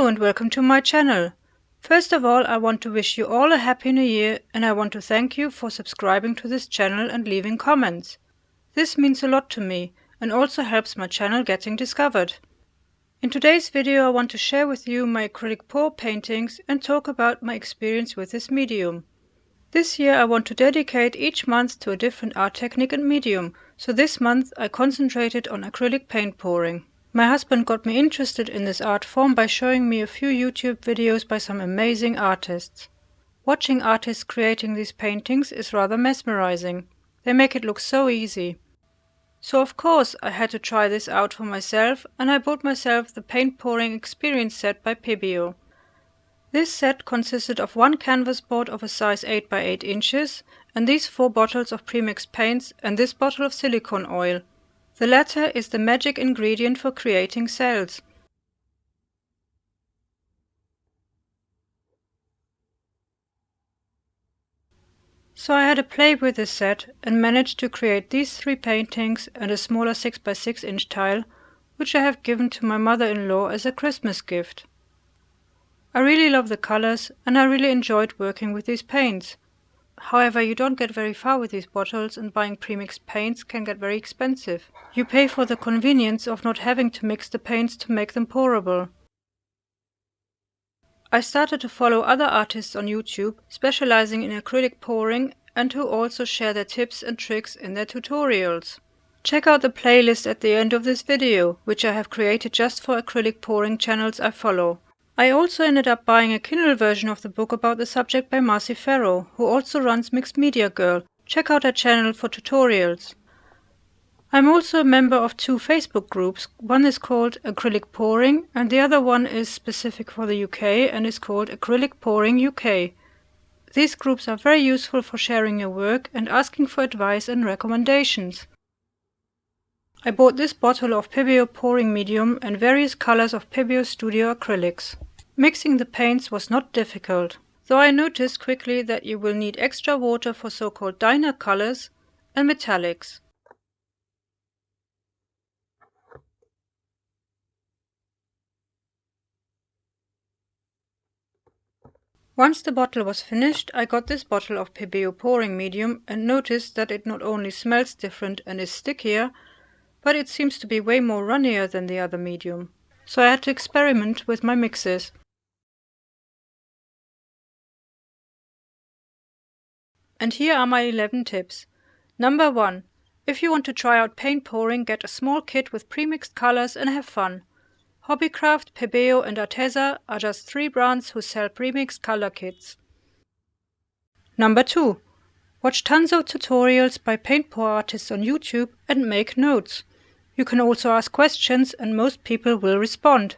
Hello and welcome to my channel. First of all, I want to wish you all a happy new year, and I want to thank you for subscribing to this channel and leaving comments. This means a lot to me and also helps my channel getting discovered. In today's video I want to share with you my acrylic pour paintings and talk about my experience with this medium. This year I want to dedicate each month to a different art technique and medium, so this month I concentrated on acrylic paint pouring. My husband got me interested in this art form by showing me a few YouTube videos by some amazing artists. Watching artists creating these paintings is rather mesmerizing. They make it look so easy. So of course I had to try this out for myself, and I bought myself the paint pouring experience set by Pebeo. This set consisted of one canvas board of a size 8 by 8 inches and these 4 bottles of premixed paints and this bottle of silicone oil. The latter is the magic ingredient for creating cells. So I had a play with this set and managed to create these 3 paintings and a smaller 6 by 6 inch tile, which I have given to my mother-in-law as a Christmas gift. I really love the colors and I really enjoyed working with these paints. However, you don't get very far with these bottles, and buying premixed paints can get very expensive. You pay for the convenience of not having to mix the paints to make them pourable. I started to follow other artists on YouTube specializing in acrylic pouring and who also share their tips and tricks in their tutorials. Check out the playlist at the end of this video, which I have created just for acrylic pouring channels I follow. I also ended up buying a Kindle version of the book about the subject by Marcy Farrow, who also runs Mixed Media Girl. Check out her channel for tutorials. I'm also a member of 2 Facebook groups. One is called Acrylic Pouring and the other one is specific for the UK and is called Acrylic Pouring UK. These groups are very useful for sharing your work and asking for advice and recommendations. I bought this bottle of Pebeo pouring medium and various colors of Pebeo Studio acrylics. Mixing the paints was not difficult, though I noticed quickly that you will need extra water for so-called diner colors and metallics. Once the bottle was finished, I got this bottle of Pebeo pouring medium and noticed that it not only smells different and is stickier, but it seems to be way more runnier than the other medium. So I had to experiment with my mixes. And here are my 11 tips. Number 1. If you want to try out paint pouring, get a small kit with premixed colors and have fun. Hobbycraft, Pebeo and Arteza are just 3 brands who sell premixed color kits. Number 2. Watch tons of tutorials by paint pour artists on YouTube and make notes. You can also ask questions and most people will respond.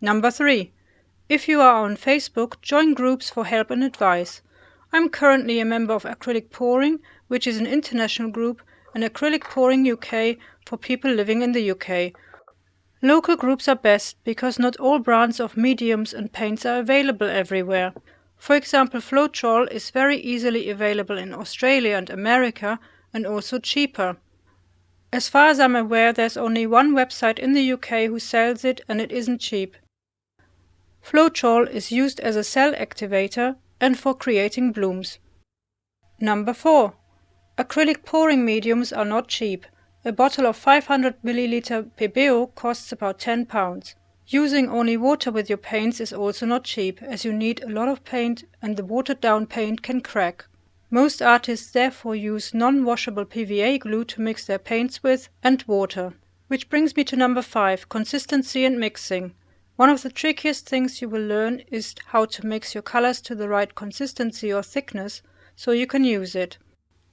Number 3. If you are on Facebook, join groups for help and advice. I'm currently a member of Acrylic Pouring, which is an international group, and Acrylic Pouring UK for people living in the UK. Local groups are best because not all brands of mediums and paints are available everywhere. For example, Floetrol is very easily available in Australia and America and also cheaper. As far as I'm aware, there's only one website in the UK who sells it and it isn't cheap. Floetrol is used as a cell activator and for creating blooms. Number 4. Acrylic pouring mediums are not cheap. A bottle of 500 ml Pebeo costs about £10. Using only water with your paints is also not cheap, as you need a lot of paint and the watered down paint can crack. Most artists therefore use non-washable PVA glue to mix their paints with and water. Which brings me to number 5, consistency and mixing. One of the trickiest things you will learn is how to mix your colors to the right consistency or thickness so you can use it.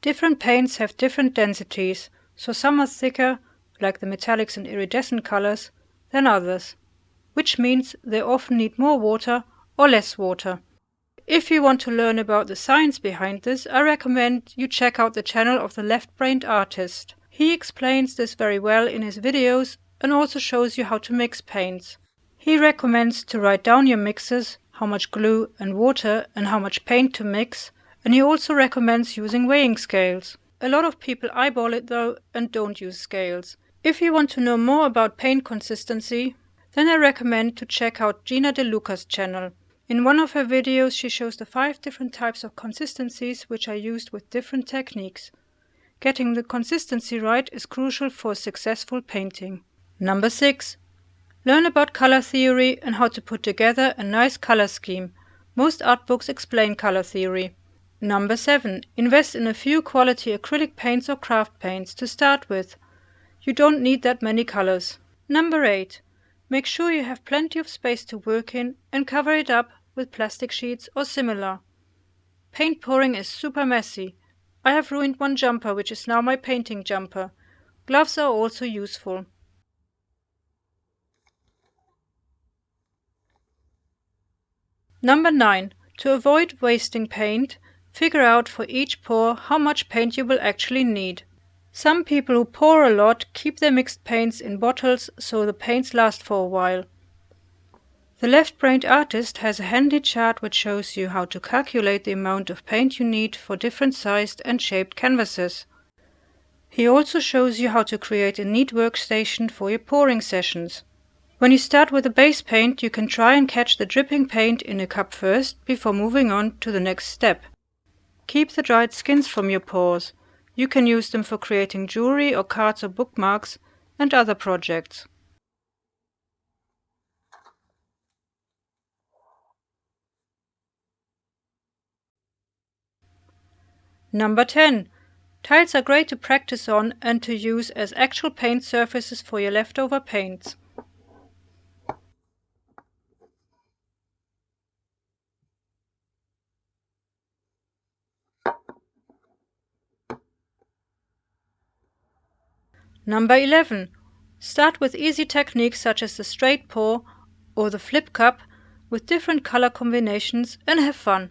Different paints have different densities, so some are thicker, like the metallics and iridescent colors, than others, which means they often need more water or less water. If you want to learn about the science behind this, I recommend you check out the channel of the Leftbrained Artist. He explains this very well in his videos and also shows you how to mix paints. He recommends to write down your mixes, how much glue and water and how much paint to mix, and he also recommends using weighing scales. A lot of people eyeball it though and don't use scales. If you want to know more about paint consistency, then I recommend to check out Gina de Luca's channel. In one of her videos she shows the 5 different types of consistencies which are used with different techniques. Getting the consistency right is crucial for a successful painting. Number 6. Learn about color theory and how to put together a nice color scheme. Most art books explain color theory. Number 7. Invest in a few quality acrylic paints or craft paints to start with. You don't need that many colors. Number 8. Make sure you have plenty of space to work in and cover it up with plastic sheets or similar. Paint pouring is super messy. I have ruined one jumper, which is now my painting jumper. Gloves are also useful. Number 9. To avoid wasting paint, figure out for each pour how much paint you will actually need. Some people who pour a lot keep their mixed paints in bottles so the paints last for a while. The Leftbrained Artist has a handy chart which shows you how to calculate the amount of paint you need for different sized and shaped canvases. He also shows you how to create a neat workstation for your pouring sessions. When you start with a base paint, you can try and catch the dripping paint in a cup first before moving on to the next step. Keep the dried skins from your pours. You can use them for creating jewelry or cards or bookmarks and other projects. Number 10. Tiles are great to practice on and to use as actual paint surfaces for your leftover paints. Number 11. Start with easy techniques such as the straight pour or the flip cup with different color combinations and have fun.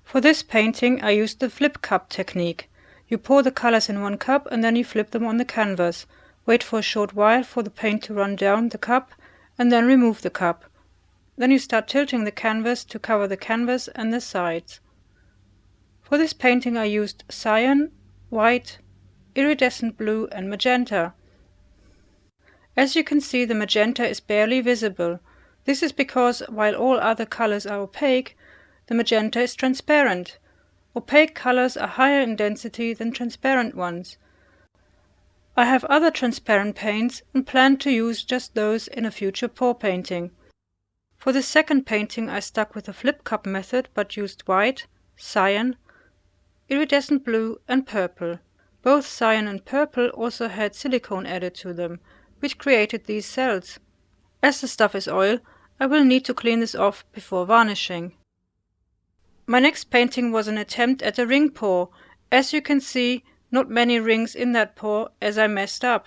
For this painting I used the flip cup technique. You pour the colors in one cup and then you flip them on the canvas. Wait for a short while for the paint to run down the cup and then remove the cup. Then you start tilting the canvas to cover the canvas and the sides. For this painting I used cyan, white, iridescent blue and magenta. As you can see, the magenta is barely visible. This is because while all other colors are opaque, the magenta is transparent. Opaque colors are higher in density than transparent ones. I have other transparent paints and plan to use just those in a future pour painting. For the second painting I stuck with the flip cup method but used white, cyan, iridescent blue and purple. Both cyan and purple also had silicone added to them, which created these cells. As the stuff is oil, I will need to clean this off before varnishing. My next painting was an attempt at a ring pour. As you can see, not many rings in that pour as I messed up.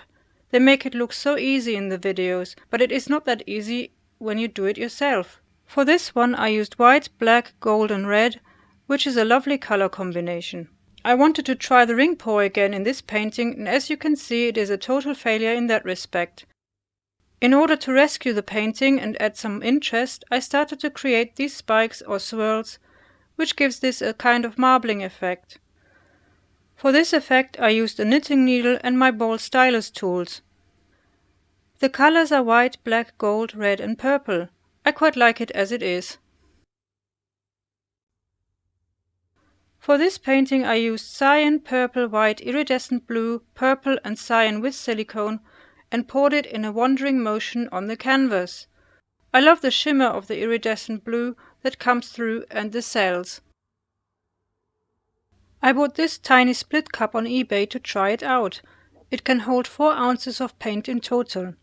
They make it look so easy in the videos, but it is not that easy when you do it yourself. For this one I used white, black, gold and red, which is a lovely color combination. I wanted to try the ring pour again in this painting, and as you can see it is a total failure in that respect. In order to rescue the painting and add some interest, I started to create these spikes or swirls, which gives this a kind of marbling effect. For this effect I used a knitting needle and my ball stylus tools. The colors are white, black, gold, red and purple. I quite like it as it is. For this painting I used cyan, purple, white, iridescent blue, purple and cyan with silicone and poured it in a wandering motion on the canvas. I love the shimmer of the iridescent blue that comes through and the cells. I bought this tiny split cup on eBay to try it out. It can hold 4 ounces of paint in total.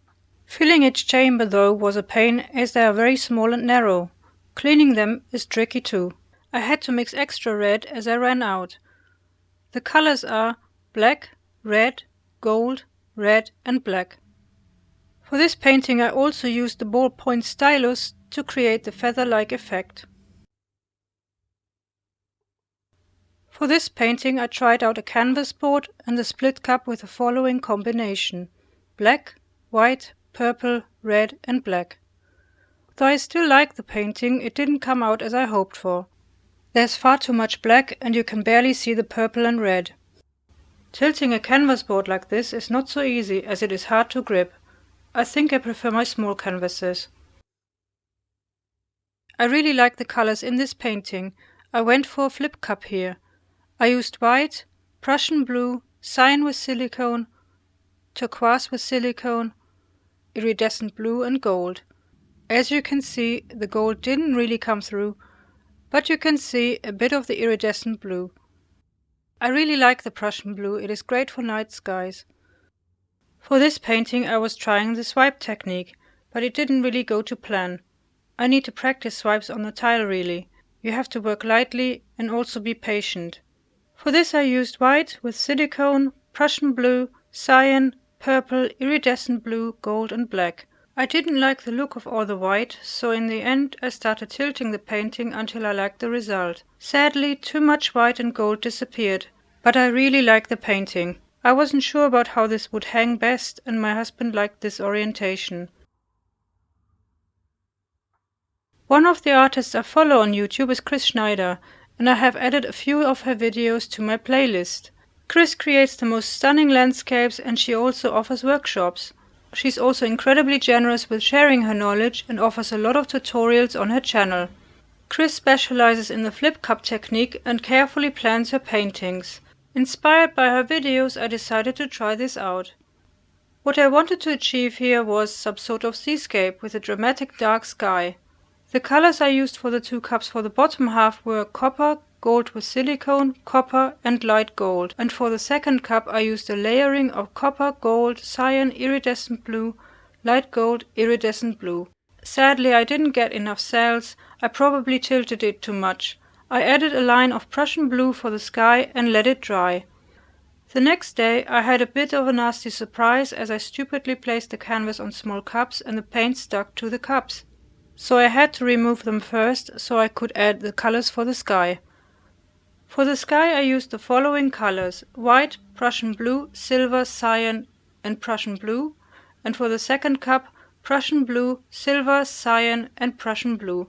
Filling each chamber though was a pain as they are very small and narrow. Cleaning them is tricky too. I had to mix extra red as I ran out. The colors are black, red, gold, red and black. For this painting I also used the ballpoint stylus to create the feather-like effect. For this painting I tried out a canvas board and a split cup with the following combination: black, white, purple, red and black. Though I still like the painting, it didn't come out as I hoped for. There's far too much black and you can barely see the purple and red. Tilting a canvas board like this is not so easy as it is hard to grip. I think I prefer my small canvases. I really like the colors in this painting. I went for a flip cup here. I used white, Prussian blue, cyan with silicone, turquoise with silicone, iridescent blue and gold. As you can see, the gold didn't really come through, but you can see a bit of the iridescent blue. I really like the Prussian blue, it is great for night skies. For this painting I was trying the swipe technique, but it didn't really go to plan. I need to practice swipes on the tile really. You have to work lightly and also be patient. For this I used white with silicone, Prussian blue, cyan, purple, iridescent blue, gold and black. I didn't like the look of all the white, so in the end I started tilting the painting until I liked the result. Sadly, too much white and gold disappeared, but I really like the painting. I wasn't sure about how this would hang best, and my husband liked this orientation. One of the artists I follow on YouTube is Chris Schneider, and I have added a few of her videos to my playlist. Chris creates the most stunning landscapes and she also offers workshops. She's also incredibly generous with sharing her knowledge and offers a lot of tutorials on her channel. Chris specializes in the flip cup technique and carefully plans her paintings. Inspired by her videos, I decided to try this out. What I wanted to achieve here was some sort of seascape with a dramatic dark sky. The colors I used for the two cups for the bottom half were copper, gold with silicone, copper and light gold, and for the second cup I used a layering of copper, gold, cyan, iridescent blue, light gold, iridescent blue. Sadly I didn't get enough cells, I probably tilted it too much. I added a line of Prussian blue for the sky and let it dry. The next day I had a bit of a nasty surprise as I stupidly placed the canvas on small cups and the paint stuck to the cups. So I had to remove them first so I could add the colors for the sky. For the sky I used the following colors: white, Prussian blue, silver, cyan and Prussian blue, and for the second cup Prussian blue, silver, cyan and Prussian blue.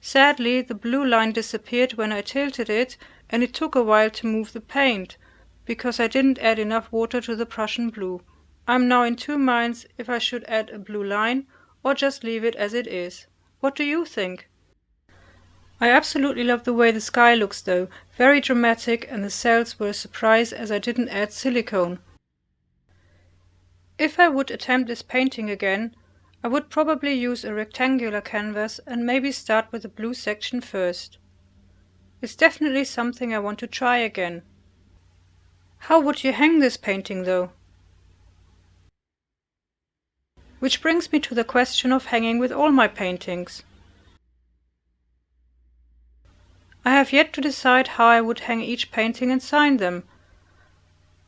Sadly, the blue line disappeared when I tilted it and it took a while to move the paint, because I didn't add enough water to the Prussian blue. I'm now in two minds if I should add a blue line or just leave it as it is. What do you think? I absolutely love the way the sky looks though, very dramatic, and the cells were a surprise as I didn't add silicone. If I would attempt this painting again, I would probably use a rectangular canvas and maybe start with the blue section first. It's definitely something I want to try again. How would you hang this painting though? Which brings me to the question of hanging with all my paintings. I have yet to decide how I would hang each painting and sign them.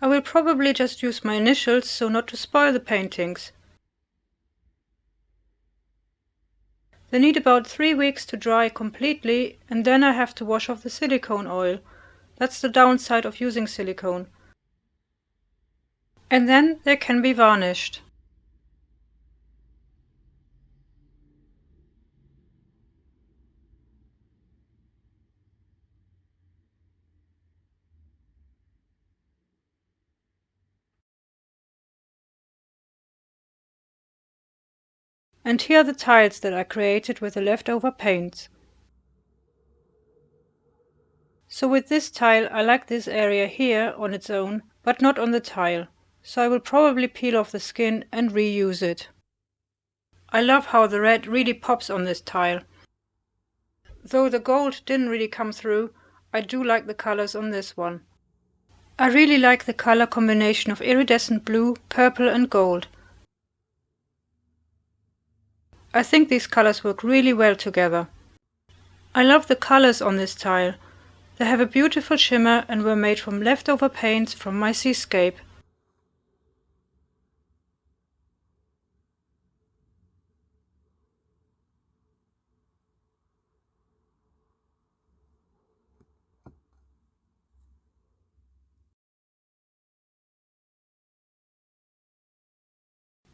I will probably just use my initials so not to spoil the paintings. They need about 3 weeks to dry completely and then I have to wash off the silicone oil. That's the downside of using silicone. And then they can be varnished. And here are the tiles that I created with the leftover paints. So with this tile I like this area here on its own, but not on the tile. So I will probably peel off the skin and reuse it. I love how the red really pops on this tile. Though the gold didn't really come through, I do like the colors on this one. I really like the color combination of iridescent blue, purple and gold. I think these colors work really well together. I love the colors on this tile. They have a beautiful shimmer and were made from leftover paints from my seascape.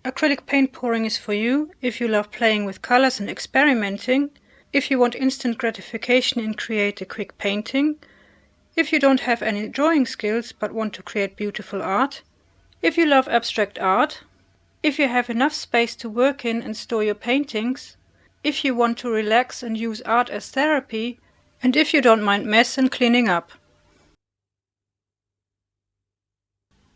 Acrylic paint pouring is for you if you love playing with colors and experimenting, if you want instant gratification and create a quick painting, if you don't have any drawing skills but want to create beautiful art, if you love abstract art, if you have enough space to work in and store your paintings, if you want to relax and use art as therapy, and if you don't mind mess and cleaning up.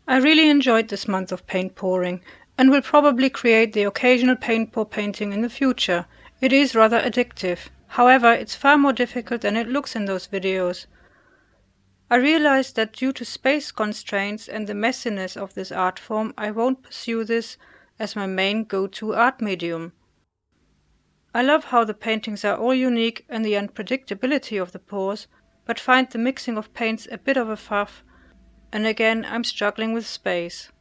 I really enjoyed this month of paint pouring and will probably create the occasional paint pour painting in the future. It is rather addictive. However, it's far more difficult than it looks in those videos. I realized that due to space constraints and the messiness of this art form, I won't pursue this as my main go-to art medium. I love how the paintings are all unique and the unpredictability of the pours, but find the mixing of paints a bit of a faff, and again I'm struggling with space.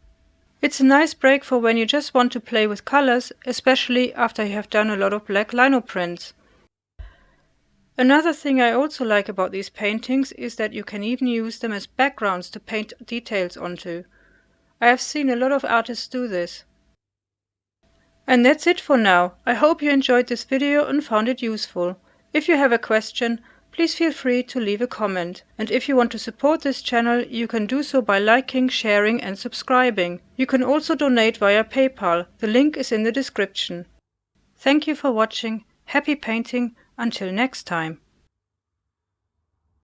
It's a nice break for when you just want to play with colors, especially after you have done a lot of black lino prints. Another thing I also like about these paintings is that you can even use them as backgrounds to paint details onto. I have seen a lot of artists do this. And that's it for now. I hope you enjoyed this video and found it useful. If you have a question, please feel free to leave a comment. And if you want to support this channel, you can do so by liking, sharing and subscribing. You can also donate via PayPal. The link is in the description. Thank you for watching. Happy painting. Until next time.